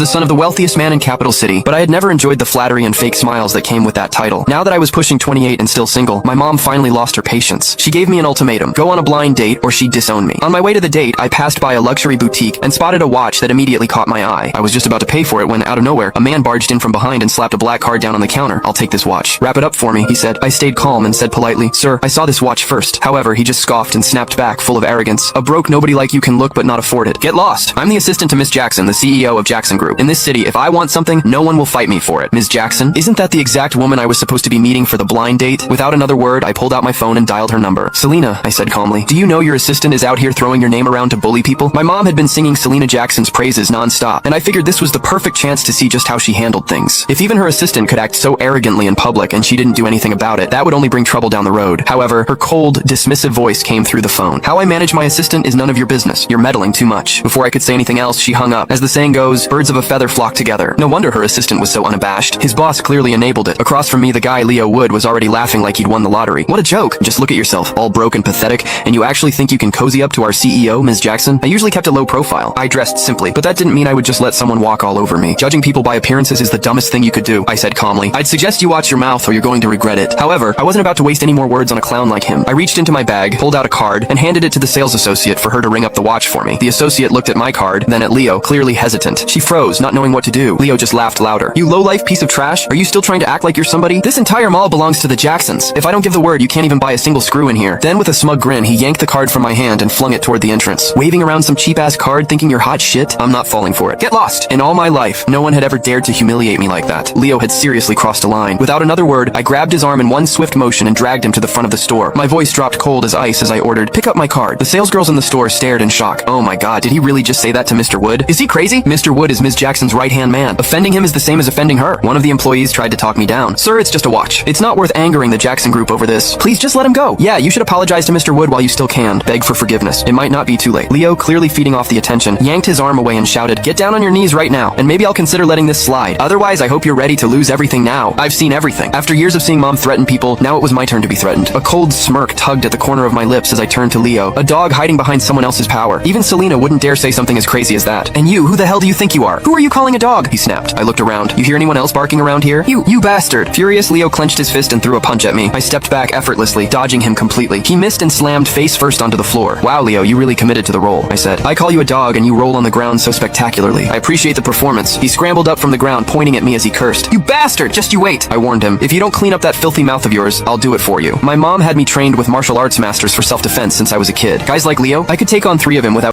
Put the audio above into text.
the son of the wealthiest man in Capital City, but I had never enjoyed the flattery and fake smiles that came with that title. Now that I was pushing 28 and still single, my mom finally lost her patience. She gave me an ultimatum: go on a blind date or she'd disown me. On my way to the date, I passed by a luxury boutique and spotted a watch that immediately caught my eye. I was just about to pay for it when, out of nowhere, a man barged in from behind and slapped a black card down on the counter. "I'll take this watch." "Wrap it up for me," he said. I stayed calm and said politely, "Sir, I saw this watch first." However, he just scoffed and snapped back, full of arrogance. "A broke nobody like you can look but not afford it. Get lost. I'm the assistant to Miss Jackson, the CEO of Jackson Group. In this city, if I want something, no one will fight me for it." "Ms. Jackson? Isn't that the exact woman I was supposed to be meeting for the blind date?" Without another word, I pulled out my phone and dialed her number. "Selena," I said calmly, "do you know your assistant is out here throwing your name around to bully people?" My mom had been singing Selena Jackson's praises non-stop, and I figured this was the perfect chance to see just how she handled things. If even her assistant could act so arrogantly in public and she didn't do anything about it, that would only bring trouble down the road. However, her cold, dismissive voice came through the phone. "How I manage my assistant is none of your business. You're meddling too much." Before I could say anything else, she hung up. As the saying goes, birds of a feather flock together. No wonder her assistant was so unabashed. His boss clearly enabled it. Across from me, the guy Leo Wood was already laughing like he'd won the lottery. "What a joke. Just look at yourself, all broke and pathetic, and you actually think you can cozy up to our CEO, Ms. Jackson?" I usually kept a low profile. I dressed simply, but that didn't mean I would just let someone walk all over me. Judging people by appearances is the dumbest thing you could do, I said calmly. "I'd suggest you watch your mouth or you're going to regret it." However, I wasn't about to waste any more words on a clown like him. I reached into my bag, pulled out a card, and handed it to the sales associate for her to ring up the watch for me. The associate looked at my card, then at Leo, clearly hesitant. She froze, not knowing what to do. Leo just laughed louder. "You low-life piece of trash? Are you still trying to act like you're somebody? This entire mall belongs to the Jacksons. If I don't give the word, you can't even buy a single screw in here." Then with a smug grin, he yanked the card from my hand and flung it toward the entrance. "Waving around some cheap-ass card thinking you're hot shit? I'm not falling for it. Get lost." In all my life, no one had ever dared to humiliate me like that. Leo had seriously crossed a line. Without another word, I grabbed his arm in one swift motion and dragged him to the front of the store. My voice dropped cold as ice as I ordered, "Pick up my card." The salesgirls in the store stared in shock. Oh my god, did he really just say that to Mr. Wood? Is he crazy? Mr. Wood is Ms. Jackson's right-hand man. Offending him is the same as offending her. One of the employees tried to talk me down. "Sir, it's just a watch. It's not worth angering the Jackson Group over this. Please just let him go. Yeah, you should apologize to Mr. Wood while you still can. Beg for forgiveness. It might not be too late." Leo, clearly feeding off the attention, yanked his arm away and shouted, "Get down on your knees right now, and maybe I'll consider letting this slide. Otherwise, I hope you're ready to lose everything now. I've seen everything." After years of seeing Mom threaten people, now it was my turn to be threatened. A cold smirk tugged at the corner of my lips as I turned to Leo, a dog hiding behind someone else's power. Even Selena wouldn't dare say something as crazy as that. "And you, who the hell do you think you are? Who are you calling a dog?" he snapped. I looked around. "You hear anyone else barking around here? You bastard." Furious, Leo clenched his fist and threw a punch at me. I stepped back effortlessly, dodging him completely. He missed and slammed face first onto the floor. "Wow, Leo, you really committed to the role," I said. "I call you a dog and you roll on the ground so spectacularly. I appreciate the performance." He scrambled up from the ground, pointing at me as he cursed. "You bastard! Just you wait," I warned him. "If you don't clean up that filthy mouth of yours, I'll do it for you." My mom had me trained with martial arts masters for self-defense since I was a kid. Guys like Leo, I could take on 3 of him without